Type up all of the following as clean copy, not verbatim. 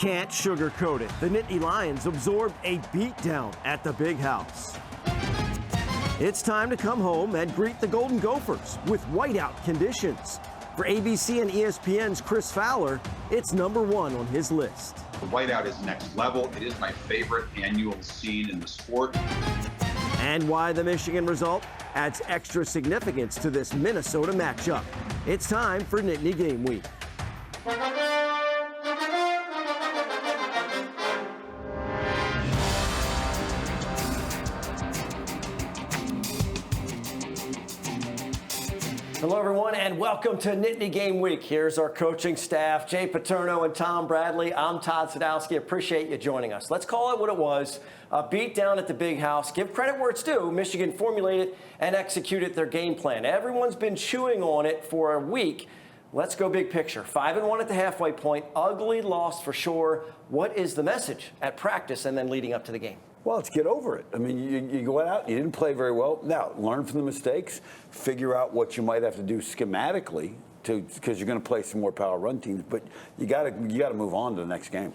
Can't sugarcoat it. The Nittany Lions absorbed a beatdown at the Big House. It's time to come home and greet the Golden Gophers with whiteout conditions. For ABC and ESPN's Chris Fowler, it's #1 on his list. The whiteout is next level. It is my favorite annual scene in the sport. And why the Michigan result adds extra significance to this Minnesota matchup. It's time for Nittany Game Week. Hello, everyone, and welcome to Nittany Game Week. Here's our coaching staff, Jay Paterno and Tom Bradley. I'm Todd Sadowski. Appreciate you joining us. Let's call it what it was, a beatdown at the Big House. Give credit where it's due. Michigan formulated and executed their game plan. Everyone's been chewing on it for a week. Let's go big picture. 5-1 at the halfway point. Ugly loss for sure. What is the message at practice and then leading up to the game? Well, let's get over it. I mean, you go out, you didn't play very well. Now, learn from the mistakes, figure out what you might have to do schematically because you're going to play some more power run teams. But you got to move on to the next game.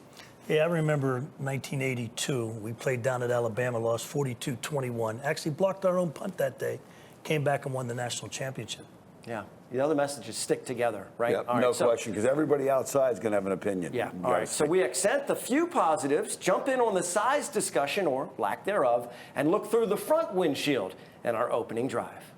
Yeah, I remember 1982. We played down at Alabama, lost 42-21. Actually blocked our own punt that day. Came back and won the national championship. Yeah. The other message is stick together, right? Yep, no question, because everybody outside is going to have an opinion. Yeah, all right. So we accent the few positives, jump in on the size discussion, or lack thereof, and look through the front windshield in our opening drive.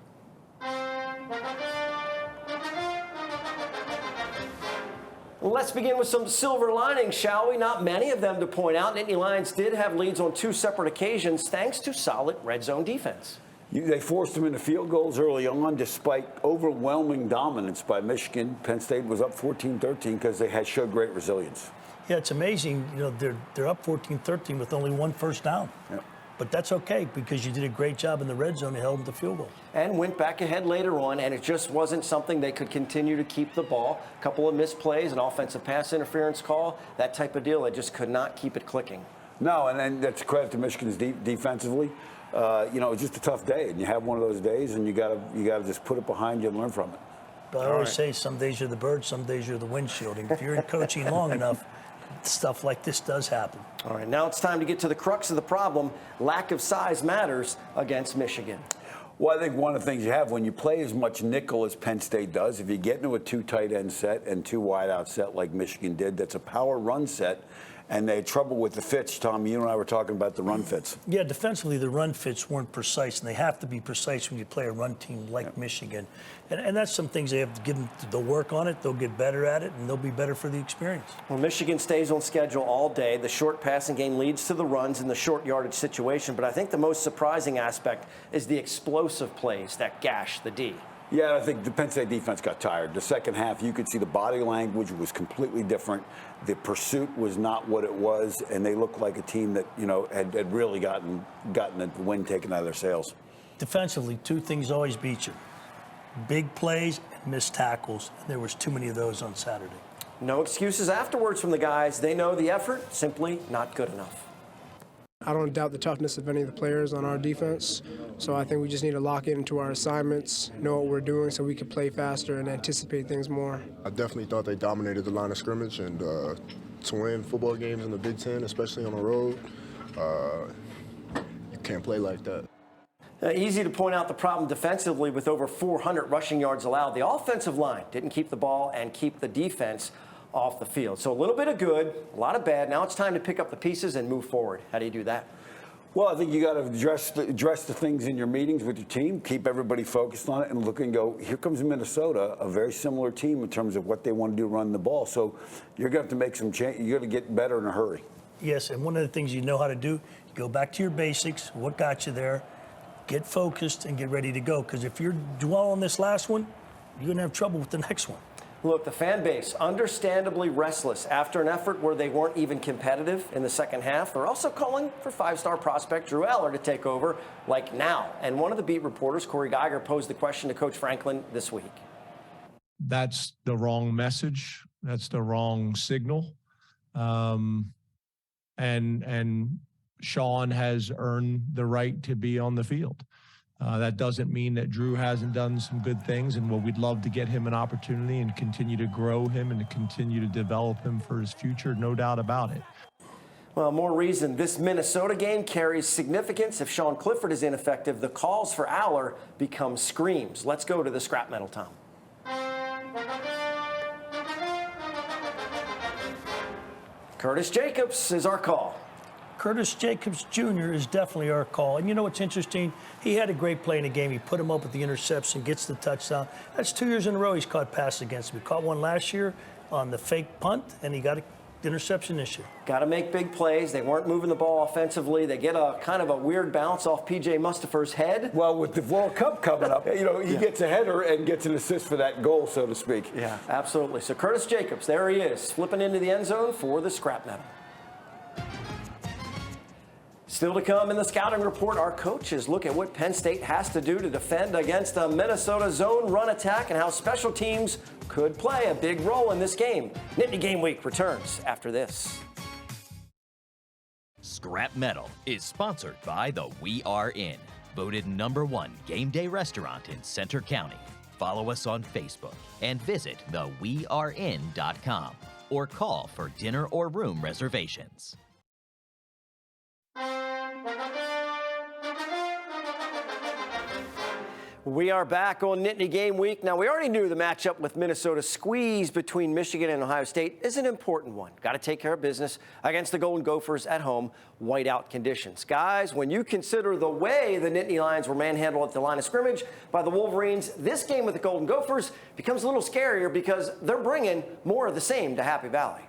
Let's begin with some silver linings, shall we? Not many of them to point out. Nittany Lions did have leads on 2 separate occasions thanks to solid red zone defense. They forced them into field goals early on, despite overwhelming dominance by Michigan. Penn State was up 14-13 because they had showed great resilience. Yeah, it's amazing. You know, they're up 14-13 with only 1 first down. Yep. But that's okay because you did a great job in the red zone and held them to field goal. And went back ahead later on, and it just wasn't something they could continue to keep the ball. A couple of missed plays, an offensive pass interference call, that type of deal. They just could not keep it clicking. No, and that's credit to Michigan's defensively. You know, it's just a tough day, and you have one of those days, and you gotta just put it behind you and learn from it. But I always say, some days you're the bird, some days you're the windshield. And if you're in coaching long enough, stuff like this does happen. All right, now it's time to get to the crux of the problem. Lack of size matters against Michigan. Well, I think one of the things you have when you play as much nickel as Penn State does, if you get into a 2 tight end set and 2 wide out set like Michigan did, that's a power run set. And they had trouble with the fits. Tom, you and I were talking about the run fits. Yeah, defensively, the run fits weren't precise, and they have to be precise when you play a run team like Michigan. And that's some things they have to give them. They'll work on it, they'll get better at it, and they'll be better for the experience. Well, Michigan stays on schedule all day. The short passing game leads to the runs in the short yardage situation. But I think the most surprising aspect is the explosive plays that gash the D. Yeah, I think the Penn State defense got tired. The second half, you could see the body language was completely different. The pursuit was not what it was, and they looked like a team that, you know, had really gotten the wind taken out of their sails. Defensively, 2 things always beat you. Big plays and missed tackles, and there was too many of those on Saturday. No excuses afterwards from the guys. They know the effort, simply not good enough. I don't doubt the toughness of any of the players on our defense, so I think we just need to lock into our assignments, know what we're doing so we can play faster and anticipate things more. I definitely thought they dominated the line of scrimmage, and to win football games in the Big Ten, especially on the road, you can't play like that. Easy to point out the problem defensively with over 400 rushing yards allowed. The offensive line didn't keep the ball and keep the defense off the field. So a little bit of good, a lot of bad. Now it's time to pick up the pieces and move forward. How do you do that? Well, I think you got to address the things in your meetings with your team, keep everybody focused on it, and look and go, here comes Minnesota, a very similar team in terms of what they want to do run the ball. So you're going to have to make some change. You're going to get better in a hurry. Yes, and one of the things you know how to do, you go back to your basics, what got you there, get focused, and get ready to go. Because if you're dwelling on this last one, you're going to have trouble with the next one. Look, the fan base, understandably restless after an effort where they weren't even competitive in the second half. They're also calling for 5-star prospect Drew Aller to take over, like now. And one of the beat reporters, Corey Geiger, posed the question to Coach Franklin this week. That's the wrong message. That's the wrong signal. And Sean has earned the right to be on the field. That doesn't mean that Drew hasn't done some good things, and we'd love to get him an opportunity and continue to grow him and to continue to develop him for his future, no doubt about it. Well, more reason this Minnesota game carries significance. If Sean Clifford is ineffective, the calls for Fowler become screams. Let's go to the scrap metal, Tom. Curtis Jacobs is our call. Curtis Jacobs Jr. is definitely our call. And you know what's interesting? He had a great play in the game. He put him up with the interception, gets the touchdown. That's 2 years in a row he's caught passes against him. He caught one last year on the fake punt, and he got an interception this year. Got to make big plays. They weren't moving the ball offensively. They get a kind of a weird bounce off P.J. Mustafer's head. Well, with the World Cup coming up, he gets a header and gets an assist for that goal, so to speak. Yeah, absolutely. So Curtis Jacobs, there he is, flipping into the end zone for the scrap metal. Still to come in the scouting report, our coaches look at what Penn State has to do to defend against the Minnesota zone run attack and how special teams could play a big role in this game. Nittany Game Week returns after this. Scrap Metal is sponsored by the We Are In, voted #1 game day restaurant in Center County. Follow us on Facebook and visit thewearein.com or call for dinner or room reservations. We are back on Nittany Game Week. Now, we already knew the matchup with Minnesota squeeze between Michigan and Ohio State is an important one. Got to take care of business against the Golden Gophers at home, whiteout conditions. Guys, when you consider the way the Nittany Lions were manhandled at the line of scrimmage by the Wolverines, this game with the Golden Gophers becomes a little scarier because they're bringing more of the same to Happy Valley.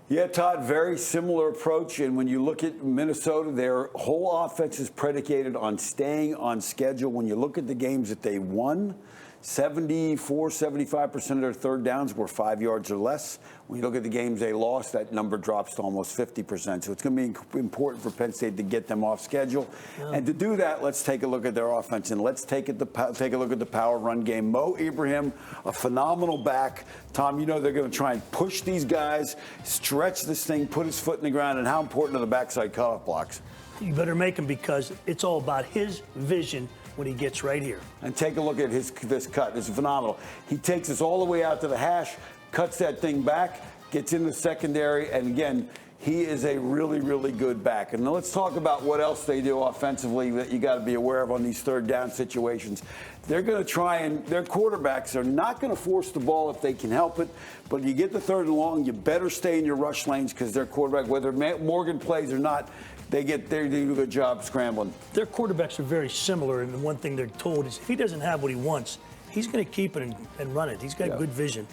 Yeah, Todd, very similar approach. And when you look at Minnesota, their whole offense is predicated on staying on schedule. When you look at the games that they won, 75% of their third downs were 5 yards or less. When you look at the games they lost, that number drops to almost 50%. So it's going to be important for Penn State to get them off schedule. Yeah. And to do that, let's take a look at their offense. And let's take a look at the power run game. Mo Ibrahim, a phenomenal back. Tom, you know they're going to try and push these guys, stretch this thing, put his foot in the ground. And how important are the backside cutoff blocks? You better make them because it's all about his vision when he gets right here. And take a look at this cut. It's phenomenal. He takes us all the way out to the hash, cuts that thing back, gets in the secondary, and again, he is a really, really good back. And now let's talk about what else they do offensively that you got to be aware of on these third down situations. They're going to try and their quarterbacks are not going to force the ball if they can help it. But you get the third and long, you better stay in your rush lanes because their quarterback, whether Morgan plays or not, they do a good job scrambling. Their quarterbacks are very similar, and the one thing they're told is if he doesn't have what he wants, he's going to keep it and run it. He's got good vision.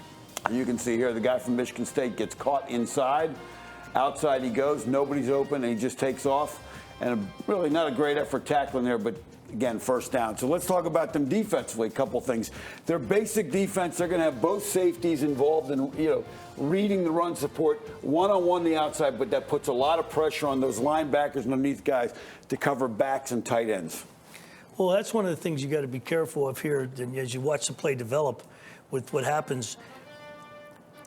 You can see here the guy from Michigan State gets caught inside. Outside he goes, nobody's open, and he just takes off. And really not a great effort tackling there, but again, first down. So let's talk about them defensively, a couple things. Their basic defense, they're going to have both safeties involved in, reading the run support, one-on-one the outside, but that puts a lot of pressure on those linebackers underneath guys to cover backs and tight ends. Well, that's one of the things you got to be careful of here as you watch the play develop with what happens.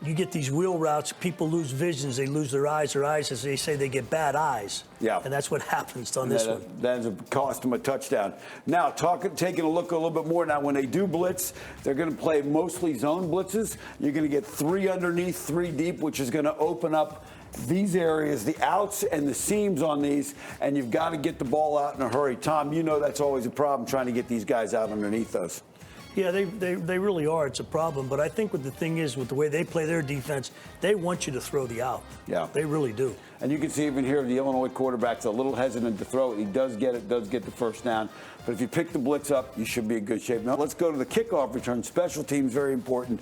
You get these wheel routes, people lose visions, they lose their eyes, as they say, they get bad eyes. Yeah. And that's what happens on this one. That cost them a touchdown. Now, taking a look a little bit more now, when they do blitz, they're going to play mostly zone blitzes. You're going to get 3 underneath, 3 deep, which is going to open up these areas, the outs and the seams on these, and you've got to get the ball out in a hurry. Tom, you know that's always a problem, trying to get these guys out underneath those. Yeah, they really are. It's a problem. But I think what the thing is, with the way they play their defense, they want you to throw the out. Yeah. They really do. And you can see even here the Illinois quarterback's a little hesitant to throw it. He does get it, does get the first down. But if you pick the blitz up, you should be in good shape. Now let's go to the kickoff return. Special teams, very important.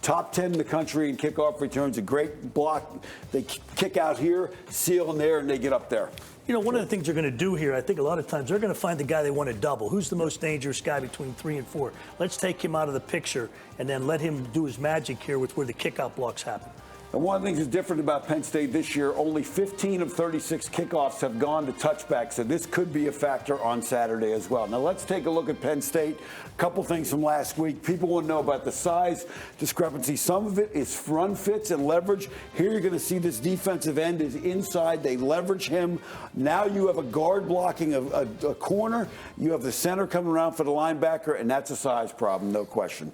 Top 10 in the country in kickoff returns. A great block. They kick out here, seal in there, and they get up there. One of the things they're going to do here, I think a lot of times they're going to find the guy they want to double. Who's the most dangerous guy between 3 and 4? Let's take him out of the picture and then let him do his magic here with where the kickout blocks happen. And one of the things that's different about Penn State this year, only 15 of 36 kickoffs have gone to touchbacks, so this could be a factor on Saturday as well. Now let's take a look at Penn State. A couple things from last week. People want to know about the size discrepancy. Some of it is run fits and leverage. Here you're going to see this defensive end is inside. They leverage him. Now you have a guard blocking a corner. You have the center coming around for the linebacker, and that's a size problem, no question.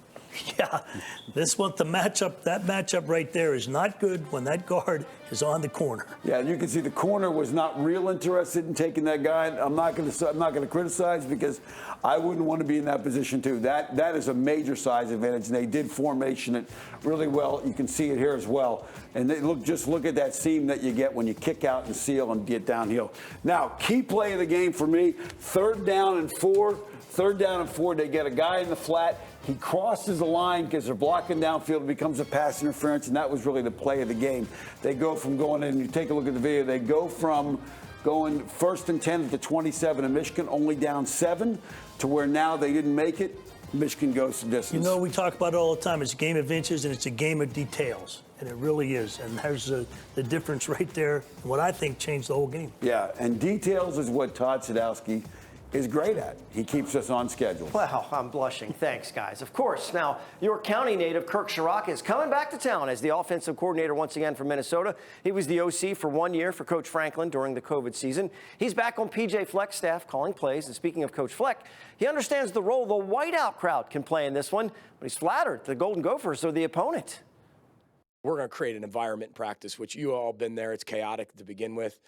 Yeah, that matchup right there is not good when that guard is on the corner. Yeah, you can see the corner was not real interested in taking that guy. I'm not going to criticize because I wouldn't want to be in that position too. That is a major size advantage, and they did formation it really well. You can see it here as well. And just look at that seam that you get when you kick out and seal and get downhill. Now, key play of the game for me: 3rd down and 4. 3rd down and 4. They get a guy in the flat. He crosses the line because they're blocking downfield. It becomes a pass interference, and that was really the play of the game. They go from going in, you take a look at the video, they go from going 1st and 10 at the 27 of Michigan, only down 7, to where now they didn't make it. Michigan goes the distance. You know, we talk about it all the time. It's a game of inches, and it's a game of details. And it really is. And there's the difference right there, and what I think changed the whole game. Yeah, and details is what Todd Sadowski is great at. He keeps us on schedule. Wow, I'm blushing. Thanks, guys. Of course. Now, York County native Kirk Sharrock is coming back to town as the offensive coordinator once again for Minnesota. He was the OC for 1 year for Coach Franklin during the COVID season. He's back on PJ Fleck's staff calling plays. And speaking of Coach Fleck, he understands the role the whiteout crowd can play in this one, but he's flattered the Golden Gophers are the opponent. We're going to create an environment in practice, which you all been there. It's chaotic to begin with.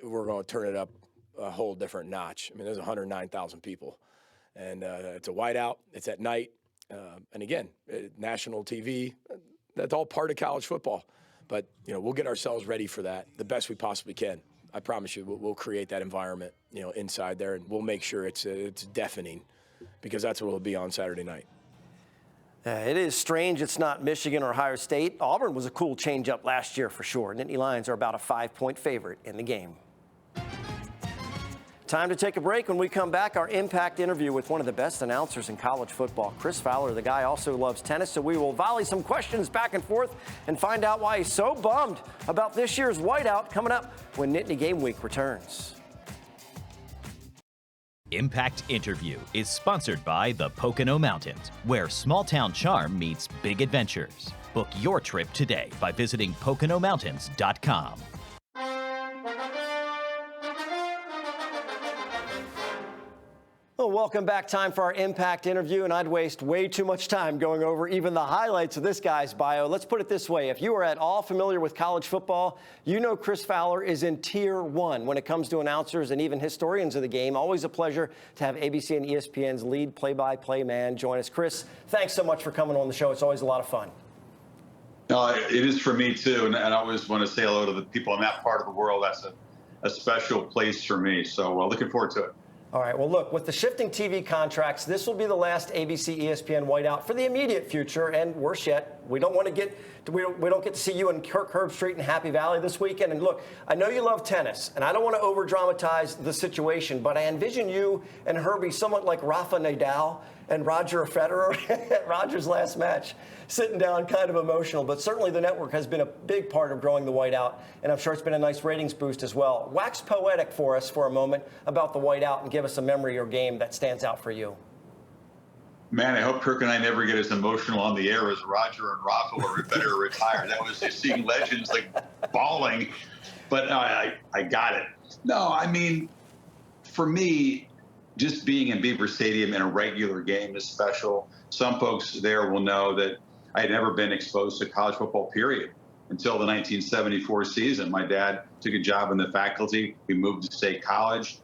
We're going to turn it up a whole different notch. I mean, there's 109,000 people, and it's a whiteout. It's at night, and again, national TV. That's all part of college football. But we'll get ourselves ready for that the best we possibly can. I promise you, we'll create that environment, inside there, and we'll make sure it's deafening, because that's what it'll be on Saturday night. It is strange it's not Michigan or Ohio State. Auburn was a cool change-up last year for sure. Nittany Lions are about a 5-point favorite in the game. Time to take a break. When we come back, our Impact interview with one of the best announcers in college football, Chris Fowler. The guy also loves tennis, so we will volley some questions back and forth and find out why he's so bummed about this year's whiteout coming up when Nittany Game Week returns. Impact Interview is sponsored by the Pocono Mountains, where small-town charm meets big adventures. Book your trip today by visiting PoconoMountains.com. Well, welcome back. Time for our Impact interview, and I'd waste way too much time going over even the highlights of this guy's bio. Let's put it this way. If you are at all familiar with college football, you know Chris Fowler is in Tier 1 when it comes to announcers and even historians of the game. Always a pleasure to have ABC and ESPN's lead play-by-play man join us. Chris, thanks so much for coming on the show. It's always a lot of fun. It is for me, too, and I always want to say hello to the people in that part of the world. That's a special place for me, so looking forward to it. All right, well, look, with the shifting TV contracts, this will be the last ABC ESPN whiteout for the immediate future, and worse yet, we don't get to see you in Kirk Herbstreit in Happy Valley this weekend. And look, I know you love tennis, and I don't want to over-dramatize the situation, but I envision you and Herbie somewhat like Rafa Nadal and Roger Federer at Roger's last match, sitting down kind of emotional. But certainly the network has been a big part of growing the whiteout, and I'm sure it's been a nice ratings boost as well. Wax poetic for us for a moment about the whiteout and give us a memory or game that stands out for you. Man, I hope Kirk and I never get as emotional on the air as Roger and Rafa or Federer retired. That was just seeing legends like bawling. But I got it. No, I mean, for me, just being in Beaver Stadium in a regular game is special. Some folks there will know that I had never been exposed to college football, period, until the 1974 season. My dad took a job in the faculty. We moved to State College.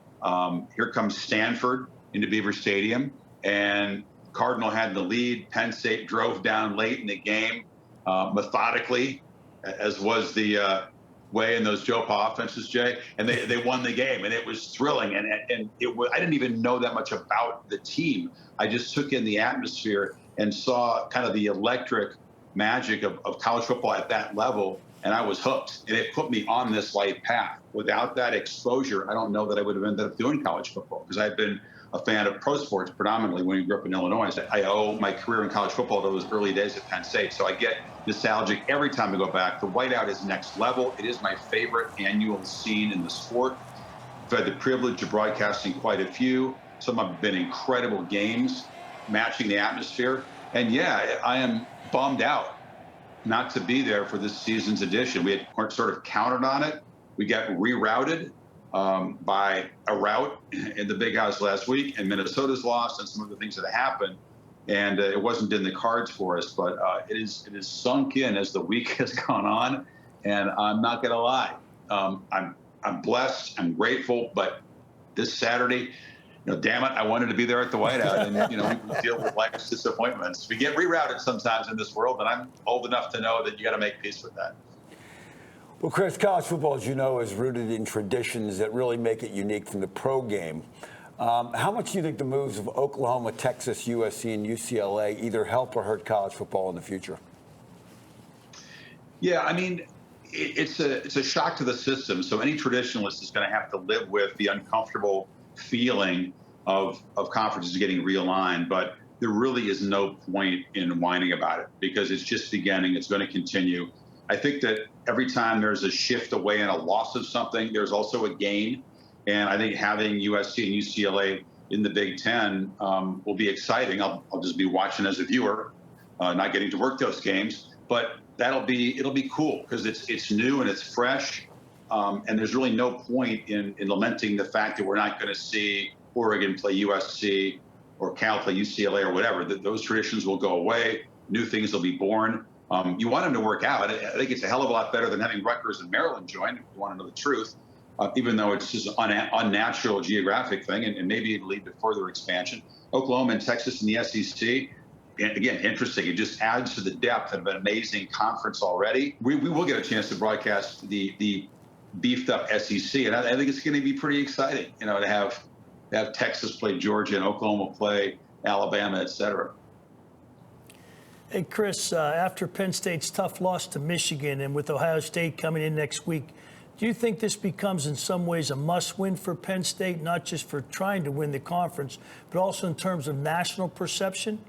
Here comes Stanford into Beaver Stadium, and Cardinal had the lead. Penn State drove down late in the game methodically, as was the way in those Joe Pa offenses, Jay, and they won the game, and it was thrilling. And I didn't even know that much about the team. I just took in the atmosphere and saw kind of the electric magic of college football at that level, and I was hooked. And it put me on this life path. Without that exposure, I don't know that I would have ended up doing college football, because I've been a fan of pro sports predominantly when we grew up in Illinois. I owe my career in college football to those early days at Penn State. So I get nostalgic every time I go back. The whiteout is next level. It is my favorite annual scene in the sport. I've had the privilege of broadcasting quite a few. Some have been incredible games, matching the atmosphere. And yeah, I am bummed out not to be there for this season's edition. We had sort of counted on it. We got rerouted by a rout in the Big House last week, and Minnesota's lost and some of the things that happened. And it wasn't in the cards for us, but it is sunk in as the week has gone on. And I'm not going to lie, I'm blessed, I'm grateful, but this Saturday, damn it, I wanted to be there at the whiteout, and we deal with life's disappointments. We get rerouted sometimes in this world, and I'm old enough to know that you got to make peace with that. Well, Chris, college football, as you know, is rooted in traditions that really make it unique from the pro game. How much do you think the moves of Oklahoma, Texas, USC, and UCLA either help or hurt college football in the future? Yeah, I mean, it's a shock to the system. So any traditionalist is going to have to live with the uncomfortable feeling of conferences getting realigned. But there really is no point in whining about it because it's just beginning. It's going to continue. I think that every time there's a shift away and a loss of something, there's also a gain. And I think having USC and UCLA in the Big Ten will be exciting. I'll just be watching as a viewer, not getting to work those games. But it'll be cool because it's new and it's fresh. And there's really no point in lamenting the fact that we're not going to see Oregon play USC or Cal play UCLA or whatever. Those traditions will go away. New things will be born. You want them to work out. I think it's a hell of a lot better than having Rutgers and Maryland join, if you want to know the truth, even though it's just an unnatural geographic thing, and maybe it'll lead to further expansion. Oklahoma and Texas in the SEC, again, interesting. It just adds to the depth of an amazing conference already. We will get a chance to broadcast the beefed up SEC, and I think it's going to be pretty exciting, to have Texas play Georgia and Oklahoma play Alabama, et cetera. Hey, Chris, after Penn State's tough loss to Michigan and with Ohio State coming in next week, do you think this becomes in some ways a must-win for Penn State, not just for trying to win the conference, but also in terms of national perception?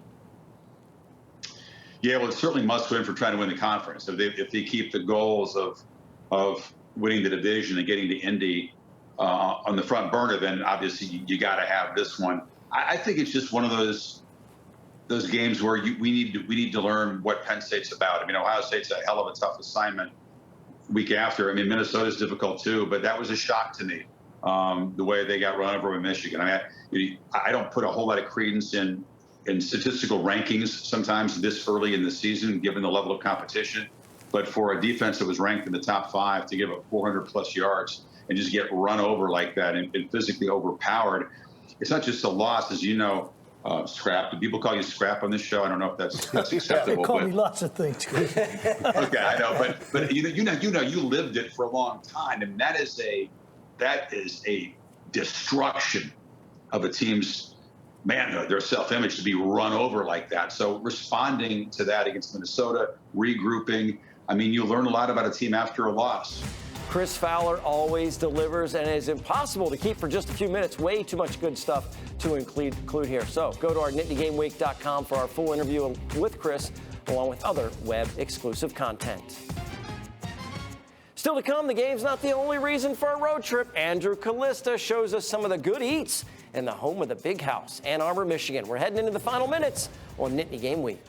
Yeah, well, it's certainly must-win for trying to win the conference. If they keep the goals of winning the division and getting to Indy on the front burner, then obviously you got to have this one. I think it's just one of those games where we need to learn what Penn State's about. I mean, Ohio State's a hell of a tough assignment week after. I mean, Minnesota's difficult too, but that was a shock to me, the way they got run over with Michigan. I mean, I don't put a whole lot of credence in statistical rankings sometimes this early in the season, given the level of competition. But for a defense that was ranked in the top 5 to give up 400+ yards and just get run over like that and physically overpowered, it's not just a loss, as you know. Scrap. Do people call you Scrap on this show? I don't know if that's acceptable. They call me lots of things. Okay, I know, but you lived it for a long time, and that is a destruction of a team's manhood, their self-image, to be run over like that. So responding to that against Minnesota, regrouping. I mean, you learn a lot about a team after a loss. Chris Fowler always delivers, and it is impossible to keep for just a few minutes. Way too much good stuff to include here. So go to our NittanyGameWeek.com for our full interview with Chris, along with other web-exclusive content. Still to come, the game's not the only reason for a road trip. Andrew Callista shows us some of the good eats in the home of the Big House, Ann Arbor, Michigan. We're heading into the final minutes on Nittany Game Week.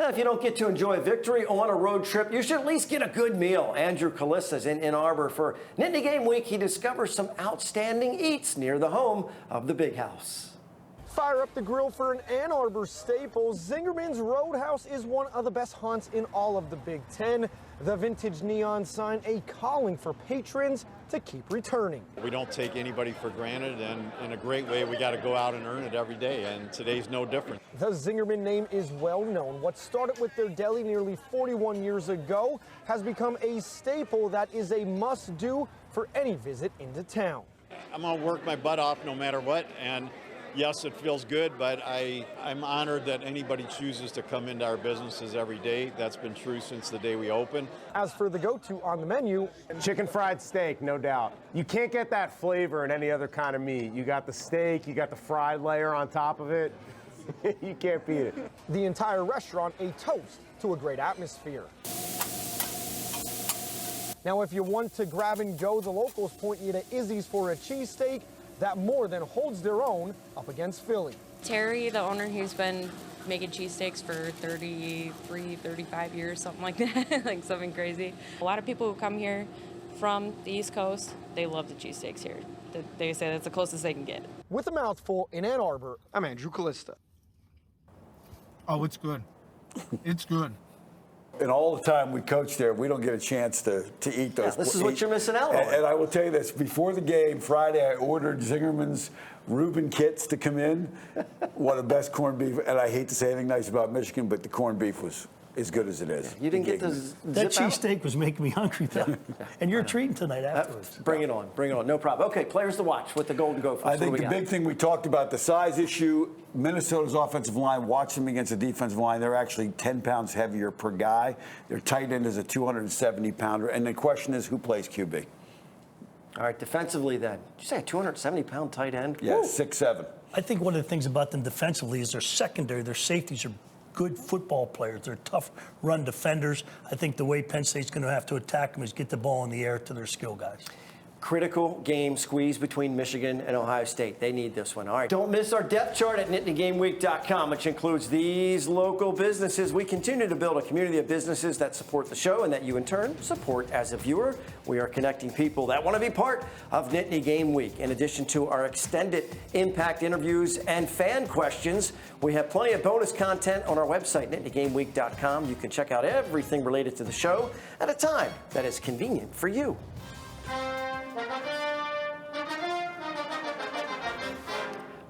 If you don't get to enjoy victory on a road trip, you should at least get a good meal. Andrew Callista's in Ann Arbor for Nittany Game Week. He discovers some outstanding eats near the home of the Big House. Fire up the grill for an Ann Arbor staple. Zingerman's Roadhouse is one of the best haunts in all of the Big Ten. The vintage neon sign, a calling for patrons to keep returning. We don't take anybody for granted, and in a great way, we got to go out and earn it every day, and today's no different. The Zingerman name is well known. What started with their deli nearly 41 years ago has become a staple that is a must-do for any visit into town. I'm going to work my butt off no matter what, and yes, it feels good, but I'm honored that anybody chooses to come into our businesses every day. That's been true since the day we opened. As for the go-to on the menu, chicken fried steak, no doubt. You can't get that flavor in any other kind of meat. You got the steak, you got the fried layer on top of it. You can't beat it. The entire restaurant a toast to a great atmosphere. Now, if you want to grab and go, the locals point you to Izzy's for a cheesesteak that more than holds their own up against Philly. Terry, the owner, he's been making cheesesteaks for 33, 35 years, something like that, like something crazy. A lot of people who come here from the East Coast, they love the cheesesteaks here. They say that's the closest they can get. With a mouthful in Ann Arbor, I'm Andrew Callista. Oh, it's good. It's good. And all the time we coach there, we don't get a chance to eat those. Yeah, this is what you're missing out on. And I will tell you this, before the game Friday, I ordered Zingerman's Reuben kits to come in. One of the best corned beef, and I hate to say anything nice about Michigan, but the corned beef was as good as it is. You didn't get the That cheesesteak was making me hungry, though. And you're treating tonight afterwards. Bring it on. Bring it on. No problem. Okay, players to watch with the Golden Gophers. I think the big thing we talked about, the size issue, Minnesota's offensive line, watch them against the defensive line. They're actually 10 pounds heavier per guy. Their tight end is a 270-pounder. And the question is, who plays QB? All right, defensively then. Did you say a 270-pound tight end? Yeah, 6'7". I think one of the things about them defensively is their secondary, their safeties are good football players. They're tough run defenders. I think the way Penn State's going to have to attack them is get the ball in the air to their skill guys. Critical game squeeze between Michigan and Ohio State. They need this one. All right. Don't miss our depth chart at NittanyGameWeek.com, which includes these local businesses. We continue to build a community of businesses that support the show and that you, in turn, support as a viewer. We are connecting people that want to be part of Nittany Game Week. In addition to our extended impact interviews and fan questions, we have plenty of bonus content on our website, NittanyGameWeek.com. You can check out everything related to the show at a time that is convenient for you.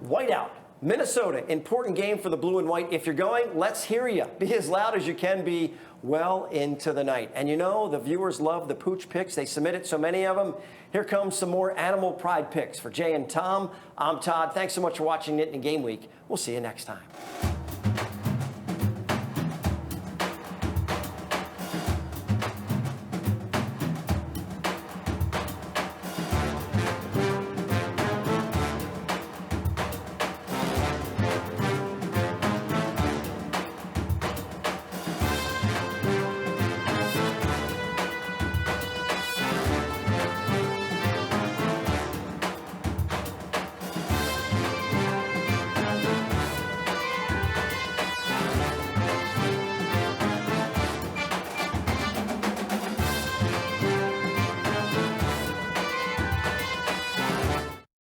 Whiteout, Minnesota, important game for the blue and white. If you're going, let's hear you. Be as loud as you can be well into the night. And you know, the viewers love the pooch picks. They submitted so many of them. Here comes some more animal pride picks. For Jay and Tom, I'm Todd. Thanks so much for watching Nittany Game Week. We'll see you next time.